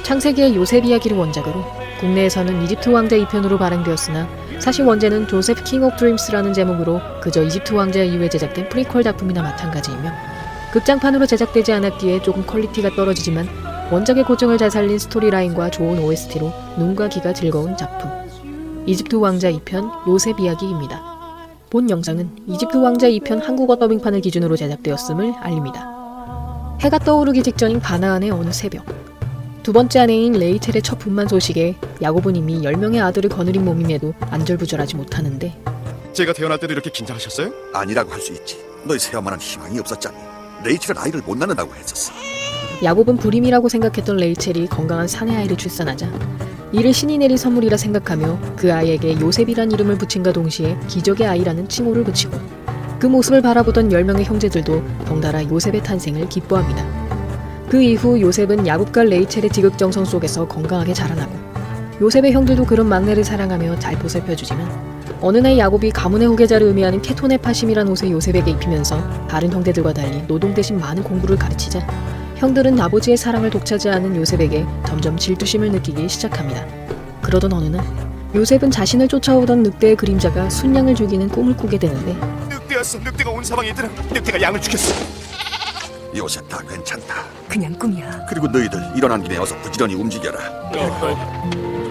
창세기의 요셉 이야기를 원작으로 국내에서는 이집트 왕자 2편으로 발행되었으나 사실 원제는 조셉 킹 오브 드림스라는 제목으로 그저 이집트 왕자 이후에 제작된 프리퀄 작품이나 마찬가지이며 극장판으로 제작되지 않았기에 조금 퀄리티가 떨어지지만 원작의 고증을 잘 살린 스토리라인과 좋은 OST로 눈과 귀가 즐거운 작품. 이집트 왕자 2편 요셉 이야기입니다. 본 영상은 이집트 왕자 2편 한국어 더빙판을 기준으로 제작되었음을 알립니다. 해가 떠오르기 직전인 가나안의 어느 새벽, 두 번째 아내인 레이첼의 첫 분만 소식에 야곱은 이미 10명의 아들을 거느린 몸임에도 안절부절하지 못하는데, 제가 태어날 때도 이렇게 긴장하셨어요? 아니라고 할 수 있지. 너희 새엄마는 희망이 없었잖니. 레이첼은 아이를 못 낳는다고 했었어. 야곱은 불임이라고 생각했던 레이첼이 건강한 사내 아이를 출산하자 이를 신이 내린 선물이라 생각하며 그 아이에게 요셉이란 이름을 붙임과 동시에 기적의 아이라는 칭호를 붙이고, 그 모습을 바라보던 10명의 형제들도 덩달아 요셉의 탄생을 기뻐합니다. 그 이후 요셉은 야곱과 레이첼의 지극정성 속에서 건강하게 자라나고, 요셉의 형들도 그런 막내를 사랑하며 잘 보살펴주지만 어느 날 야곱이 가문의 후계자를 의미하는 케톤의 파심이란 옷을 요셉에게 입히면서 다른 형제들과 달리 노동 대신 많은 공부를 가르치자 형들은 아버지의 사랑을 독차지하는 요셉에게 점점 질투심을 느끼기 시작합니다. 그러던 어느 날 요셉은 자신을 쫓아오던 늑대의 그림자가 순양을 죽이는 꿈을 꾸게 되는데, 늑대였어. 늑대가 온 사방에 있더라. 늑대가 양을 죽였어. 요셉 다 괜찮다. 그냥 꿈이야. 그리고 너희들 일어난 김에 어서 부지런히 움직여라.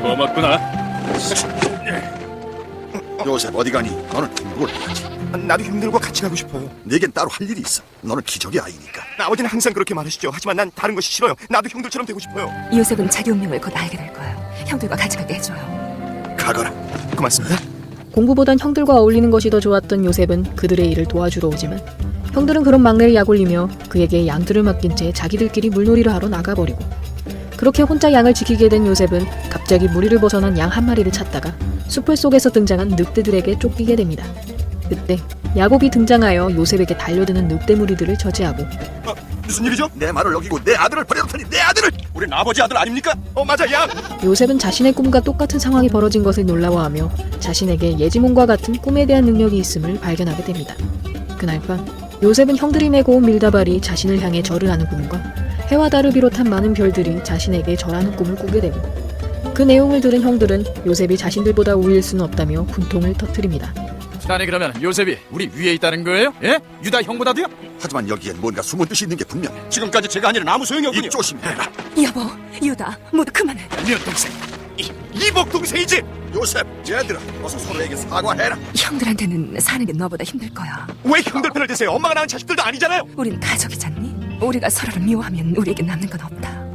고맙구나. 요셉 어디 가니? 너는 행복을 해야지. 나도 형들과 같이 가고 싶어요. 내겐 따로 할 일이 있어. 너는 기적의 아이니까. 아버지는 항상 그렇게 말하시죠. 하지만 난 다른 것이 싫어요. 나도 형들처럼 되고 싶어요. 요셉은 자기 운명을 곧 알게 될 거야. 형들과 같이 가게 해줘요. 가거라. 고맙습니다. 공부보단 형들과 어울리는 것이 더 좋았던 요셉은 그들의 일을 도와주러 오지만 형들은 그런 막내를 약올리며 그에게 양들을 맡긴 채 자기들끼리 물놀이를 하러 나가버리고, 그렇게 혼자 양을 지키게 된 요셉은 갑자기 무리를 벗어난 양 한 마리를 찾다가 숲을 속에서 등장한 늑대들에게 쫓기게 됩니다. 그때 야곱이 등장하여 요셉에게 달려드는 늑대 무리들을 저지하고, 무슨 일이죠? 내 말을 어기고 내 아들을 버려놓다니. 내 아들을! 우린 아버지 아들 아닙니까? 맞아, 양! 요셉은 자신의 꿈과 똑같은 상황이 벌어진 것을 놀라워하며 자신에게 예지몽과 같은 꿈에 대한 능력이 있음을 발견하게 됩니다. 그날 밤 요셉은 형들이 메고 온 밀다발이 자신을 향해 절을 하는 꿈과 해와 달을 비롯한 많은 별들이 자신에게 절하는 꿈을 꾸게 되고, 그 내용을 들은 형들은 요셉이 자신들보다 우위일 수는 없다며 분통을 터뜨립니다. 아니 그러면 요셉이 우리 위에 있다는 거예요? 예? 유다 형보다도요? 하지만 여기엔 뭔가 숨은 뜻이 있는 게 분명해. 지금까지 제가 한 일은 아무 소용이 없군요. 입 조심해라. 여보, 유다, 모두 그만해. 면 동생. 이복 동생이지? 요셉, 얘들아, 어서 서로에게 사과해라. 형들한테는 사는 게 너보다 힘들 거야. 왜 형들 편을 드세요? 엄마가 낳은 자식들도 아니잖아요. 우린 가족이잖니? 우리가 서로를 미워하면 우리에게 남는 건 없다.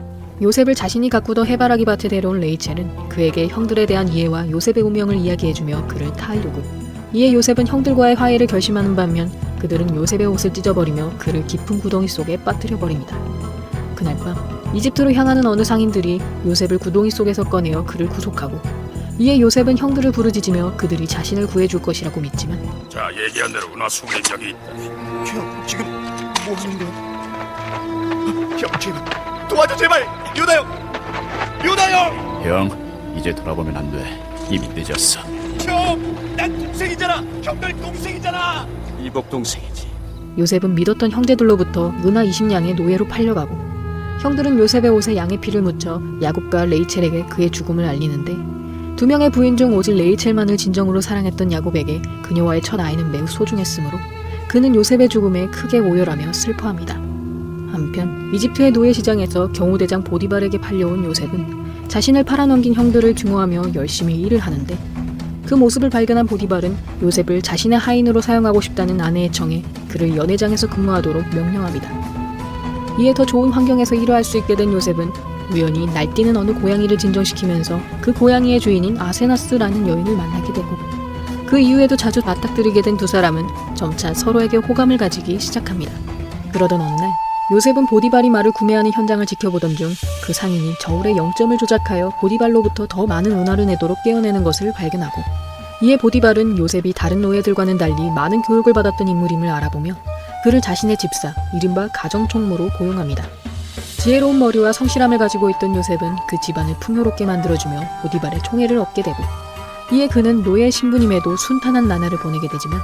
요셉을 자신이 가꾸던 해바라기 밭에 데려온 레이첼은 그에게 형들에 대한 이해와 요셉의 운명을 이야기해주며 그를 타이르고, 이에 요셉은 형들과의 화해를 결심하는 반면 그들은 요셉의 옷을 찢어버리며 그를 깊은 구덩이 속에 빠뜨려버립니다. 그날 밤 이집트로 향하는 어느 상인들이 요셉을 구덩이 속에서 꺼내어 그를 구속하고, 이에 요셉은 형들을 부르짖으며 그들이 자신을 구해줄 것이라고 믿지만, 자, 얘기한 대로 은하 수행력이 있다. 형, 지금 뭐 하는 거야? 형, 제발 도와줘, 제발! 요다 형! 요다 형! 형, 이제 돌아보면 안 돼. 이미 늦었어. 형! 난 동생이잖아! 형들 동생이잖아! 이복 동생이지. 요셉은 믿었던 형제들로부터 은하 20냥의 노예로 팔려가고, 형들은 요셉의 옷에 양의 피를 묻혀 야곱과 레이첼에게 그의 죽음을 알리는데, 두 명의 부인 중 오직 레이첼만을 진정으로 사랑했던 야곱에게 그녀와의 첫 아이는 매우 소중했으므로 그는 요셉의 죽음에 크게 오열하며 슬퍼합니다. 한편 이집트의 노예 시장에서 경호대장 보디발에게 팔려온 요셉은 자신을 팔아넘긴 형들을 증오하며 열심히 일을 하는데, 그 모습을 발견한 보디발은 요셉을 자신의 하인으로 사용하고 싶다는 아내의 청에 그를 연회장에서 근무하도록 명령합니다. 이에 더 좋은 환경에서 일을 할 수 있게 된 요셉은 우연히 날뛰는 어느 고양이를 진정시키면서 그 고양이의 주인인 아세나스라는 여인을 만나게 되고, 그 이후에도 자주 맞닥뜨리게 된 두 사람은 점차 서로에게 호감을 가지기 시작합니다. 그러던 어느 날 요셉은 보디발이 말을 구매하는 현장을 지켜보던 중 그 상인이 저울의 0점을 조작하여 보디발로부터 더 많은 은화를 내도록 깨어내는 것을 발견하고, 이에 보디발은 요셉이 다른 노예들과는 달리 많은 교육을 받았던 인물임을 알아보며 그를 자신의 집사, 이른바 가정총무로 고용합니다. 지혜로운 머리와 성실함을 가지고 있던 요셉은 그 집안을 풍요롭게 만들어주며 보디발의 총애를 얻게 되고, 이에 그는 노예 신부님에도 순탄한 나날을 보내게 되지만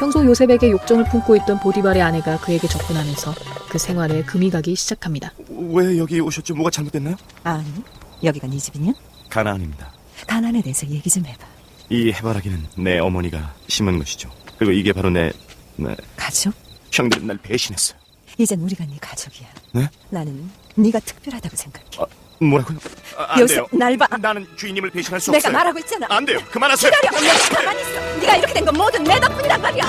평소 요셉에게 욕정을 품고 있던 보디발의 아내가 그에게 접근하면서 그 생활에 금이 가기 시작합니다. 왜 여기 오셨죠? 뭐가 잘못됐나요? 아니, 여기가 네 집이냐? 가나안입니다. 가난에 대해서 얘기 좀 해봐. 이 해바라기는 내 어머니가 심은 것이죠. 그리고 이게 바로 내 가족? 형들은 날 배신했어요. 이젠 우리가 네 가족이야. 네? 나는 네가 특별하다고 생각해. 뭐라고요? 안 요새 돼요. 날 봐. 나는 주인님을 배신할 수 내가 없어요. 말하고 있잖아. 안 돼요. 그만하세요. 기다려. 내가 가만히 있어. 네가 이렇게 된 건 모든 내 덕분이란 말이야.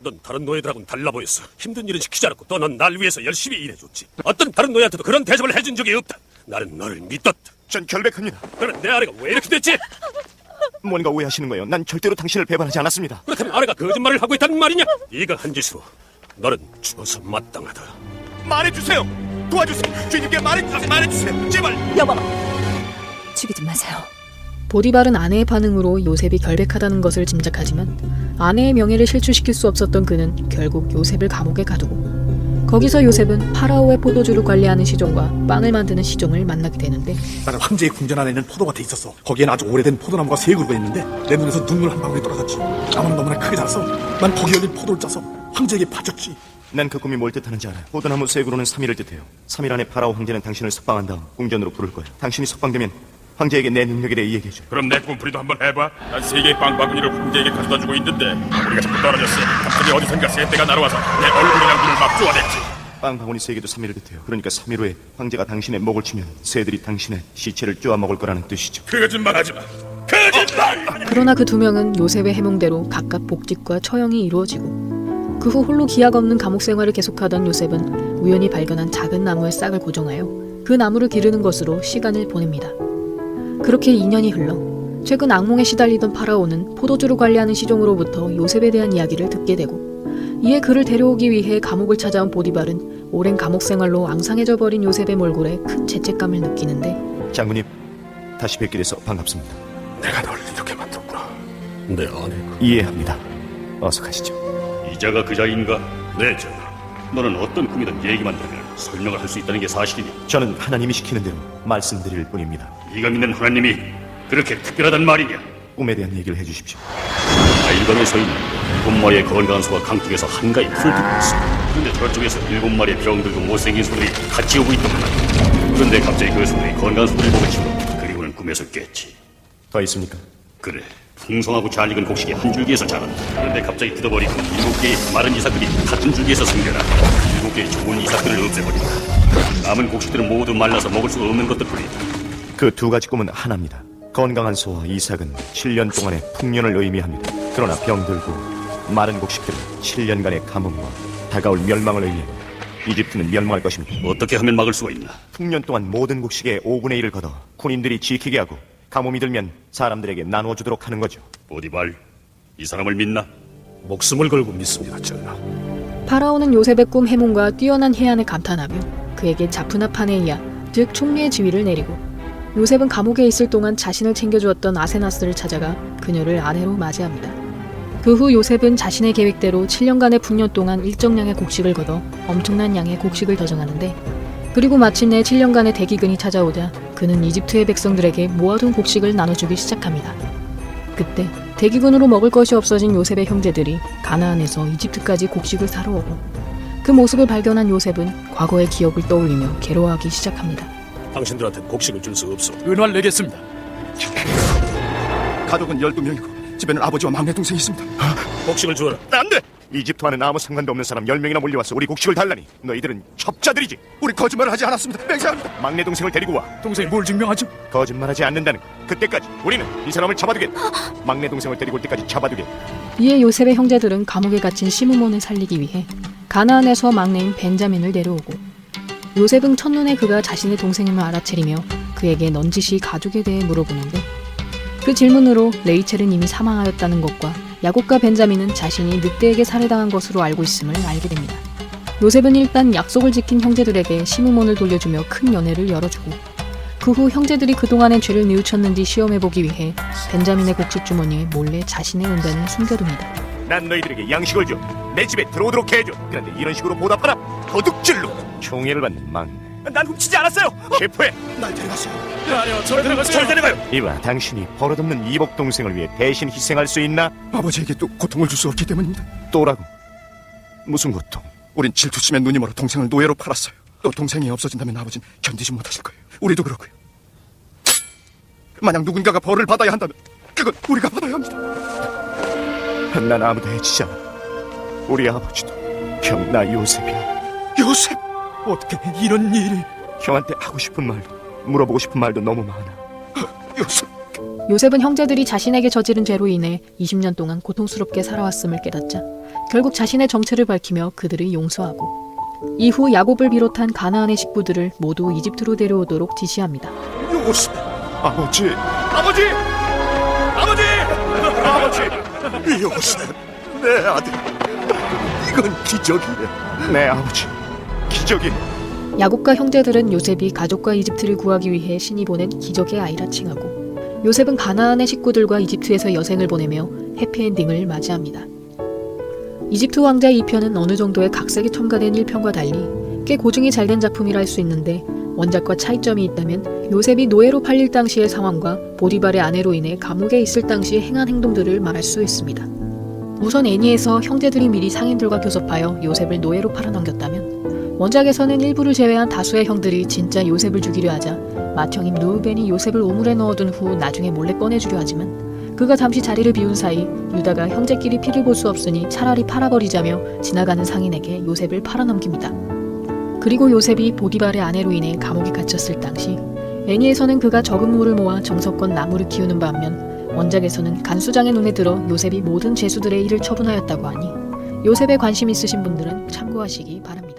넌 다른 노예들하고는 달라 보였어. 힘든 일은 시키지 않았고 또 넌 날 위해서 열심히 일해줬지. 어떤 다른 노예한테도 그런 대접을 해준 적이 없다. 나는 너를 믿었다. 전 결백합니다. 그럼 내 아내가 왜 이렇게 됐지? 뭔가 오해하시는 거예요. 난 절대로 당신을 배반하지 않았습니다. 그렇다면 아내가 거짓말을 하고 있다는 말이냐? 네가 한 짓으로 너는 죽어서 마땅하다. 말해주세요. 도와주세요. 주인님께 말해주세요. 제발. 여보, 죽이지 마세요. 보디발은 아내의 반응으로 요셉이 결백하다는 것을 짐작하지만 아내의 명예를 실추시킬 수 없었던 그는 결국 요셉을 감옥에 가두고 거기서 요셉은 파라오의 포도주를 관리하는 시종과 빵을 만드는 시종을 만나게 되는데 나는 황제의 궁전 안에 있는 포도밭에 있었어. 거기엔 아주 오래된 포도나무가 3그루가 있는데 내 눈에서 눈물 한 방울이 떨어졌지. 나무는 너무나 크게 자라서 난 거기 열린 포도를 짜서 황제에게 바쳤지. 난 그 꿈이 뭘 뜻하는지 알아요. 포도나무 3그루는 3일을 뜻해요. 3일 안에 파라오 황제는 당신을 석방한 다음 궁전으로 부를 거예요. 당신이 석방되면 황제에게 내 능력에 대해 얘기해줘. 그럼 내 꿈풀이도 한번 해봐. 난 세계의 빵바구니를 황제에게 가져다주고 있는데 우리가 자꾸 떨어졌어. 갑자기 어디선가 새떼가 날아와서 내 얼굴이랑 눈을 막 쪼아댔지. 빵바구니 3개도 3일을 뜻해요. 그러니까 3일 후에 황제가 당신의 목을 치면 새들이 당신의 시체를 쪼아 먹을 거라는 뜻이죠. 거짓말하지 마. 거짓말! 그러나 그 두 명은 요셉의 해몽대로 각각 복직과 처형이 이루어지고 그 후 홀로 기약 없는 감옥 생활을 계속하던 요셉은 우연히 발견한 작은 나무에 싹을 고정하여 그 나무를 기르는 것으로 시간을 보냅니다. 그렇게 2년이 흘러 최근 악몽에 시달리던 파라오는 포도주를 관리하는 시종으로부터 요셉에 대한 이야기를 듣게 되고 이에 그를 데려오기 위해 감옥을 찾아온 보디발은 오랜 감옥 생활로 앙상해져 버린 요셉의 몰골에 큰 죄책감을 느끼는데 장군님, 다시 뵙게 돼서 반갑습니다. 내가 널 이렇게 만들었구나. 내 아내가. 이해합니다. 어서 가시죠. 이자가 그 자인가? 네, 전하. 너는 어떤 꿈이든 얘기만 들으면 설명을 할 수 있다는 게 사실이니? 저는 하나님이 시키는 대로 말씀드릴 뿐입니다. 네가 믿는 하나님이 그렇게 특별하단 말이냐? 꿈에 대한 얘기를 해주십시오. 나일강에 서 있는 7마리의 건강한 소가 강둑에서 한가히 풀을 듣고 있어. 그런데 저쪽에서 7마리의 병들고 못생긴 소들이 같이 오고 있던 거야. 그런데 갑자기 그 소들이 건강한 소들을 보고 치고 그리고는 꿈에서 깼지. 더 있습니까? 그래, 풍성하고 잘 익은 곡식이 한 줄기에서 자란다. 그런데 갑자기 뜯어버리고 7개의 마른 이삭들이 같은 줄기에서 생겨나 7개의 좋은 이삭들을 없애버린다. 남은 곡식들은 모두 말라서 먹을 수 없는 것들뿐이다. 그 두 가지 꿈은 하나입니다. 건강한 소와 이삭은 7년 동안의 풍년을 의미합니다. 그러나 병들고 마른 곡식들은 7년간의 가뭄과 다가올 멸망을 의미합니다. 이집트는 멸망할 것입니다. 어떻게 하면 막을 수가 있나? 풍년 동안 모든 곡식의 5분의 1을 걷어 군인들이 지키게 하고 가뭄이 들면 사람들에게 나누어 주도록 하는 거죠. 보디발, 이 사람을 믿나? 목숨을 걸고 믿습니다, 전하. 파라오는 요셉의 꿈 해몽과 뛰어난 해안에 감탄하며 그에게 자프나 파네이아, 즉 총리의 지위를 내리고 요셉은 감옥에 있을 동안 자신을 챙겨주었던 아세나스를 찾아가 그녀를 아내로 맞이합니다. 그 후 요셉은 자신의 계획대로 7년간의 풍년 동안 일정량의 곡식을 걷어 엄청난 양의 곡식을 더 정하는데 그리고 마침내 7년간의 대기근이 찾아오자 그는 이집트의 백성들에게 모아둔 곡식을 나눠주기 시작합니다. 그때 대기근으로 먹을 것이 없어진 요셉의 형제들이 가나안에서 이집트까지 곡식을 사러 오고 그 모습을 발견한 요셉은 과거의 기억을 떠올리며 괴로워하기 시작합니다. 당신들한테 곡식을 줄 수 없어. 은화를 내겠습니다. 가족은 12명이고 집에는 아버지와 막내 동생이 있습니다. 곡식을 주어라. 안 돼! 이집트와는 아무 상관도 없는 사람 10명이나 몰려와서 우리 곡식을 달라니 너희들은 첩자들이지. 우리 거짓말을 하지 않았습니다. 맹세합니다. 막내 동생을 데리고 와. 동생이 뭘 증명하죠? 거짓말하지 않는다는 거. 그때까지 우리는 이 사람을 잡아두겠다. 막내 동생을 데리고 올 때까지 잡아두겠다. 이에 요셉의 형제들은 감옥에 갇힌 시므몬을 살리기 위해 가나안에서 막내인 벤자민을 데려오고 요셉은 첫눈에 그가 자신의 동생임을 알아채리며 그에게 넌지시 가족에 대해 물어보는데 그 질문으로 레이첼은 이미 사망하였다는 것과 야곱과 벤자민은 자신이 늑대에게 살해당한 것으로 알고 있음을 알게 됩니다. 요셉은 일단 약속을 지킨 형제들에게 시므몬을 돌려주며 큰 연회를 열어주고 그 후 형제들이 그동안의 죄를 뉘우쳤는지 시험해보기 위해 벤자민의 곡식 주머니에 몰래 자신의 은단을 숨겨둡니다. 난 너희들에게 양식을 줘. 내 집에 들어오도록 해줘. 그런데 이런 식으로 보답하라. 도둑질로 총애를 받는 막내. 난 훔치지 않았어요. 체포해. 날 데려갔어요. 아니요, 절 데려가세요. 절 데려가요. 이봐, 당신이 버릇없는 이복 동생을 위해 대신 희생할 수 있나? 아버지에게 또 고통을 줄 수 없기 때문입니다. 또라고? 무슨 고통? 우린 질투심에 눈이 멀어 동생을 노예로 팔았어요. 또 동생이 없어진다면 아버지는 견디지 못하실 거예요. 우리도 그렇고요. 만약 누군가가 벌을 받아야 한다면 그건 우리가 받아야 합니다. 난 아무도 해치지 않아. 우리 아버지도 형, 나 요셉이야. 요셉! 어떻게 이런 일이... 형한테 하고 싶은 말도 물어보고 싶은 말도 너무 많아. 요셉! 요셉은 형제들이 자신에게 저지른 죄로 인해 20년 동안 고통스럽게 살아왔음을 깨닫자 결국 자신의 정체를 밝히며 그들을 용서하고 이후 야곱을 비롯한 가나안의 식구들을 모두 이집트로 데려오도록 지시합니다. 요셉! 아버지! 아버지! 아버지! 아버지! 요셉, 내 아들. 이건 기적이야. 내 아버지, 기적이. 야곱과 형제들은 요셉이 가족과 이집트를 구하기 위해 신이 보낸 기적의 아이라 칭하고 요셉은 가나안의 식구들과 이집트에서 여생을 보내며 해피엔딩을 맞이합니다. 이집트 왕자의 2편은 어느 정도의 각색이 첨가된 1편과 달리 꽤 고증이 잘된 작품이라 할 수 있는데 원작과 차이점이 있다면 요셉이 노예로 팔릴 당시의 상황과 보디발의 아내로 인해 감옥에 있을 당시 행한 행동들을 말할 수 있습니다. 우선 애니에서 형제들이 미리 상인들과 교섭하여 요셉을 노예로 팔아넘겼다면 원작에서는 일부를 제외한 다수의 형들이 진짜 요셉을 죽이려 하자 맏형인 르우벤이 요셉을 우물에 넣어둔 후 나중에 몰래 꺼내주려 하지만 그가 잠시 자리를 비운 사이 유다가 형제끼리 피를 볼 수 없으니 차라리 팔아버리자며 지나가는 상인에게 요셉을 팔아넘깁니다. 그리고 요셉이 보디발의 아내로 인해 감옥에 갇혔을 당시 애니에서는 그가 적은 물을 모아 정성껏 나무를 키우는 반면 원작에서는 간수장의 눈에 들어 요셉이 모든 죄수들의 일을 처분하였다고 하니 요셉에 관심 있으신 분들은 참고하시기 바랍니다.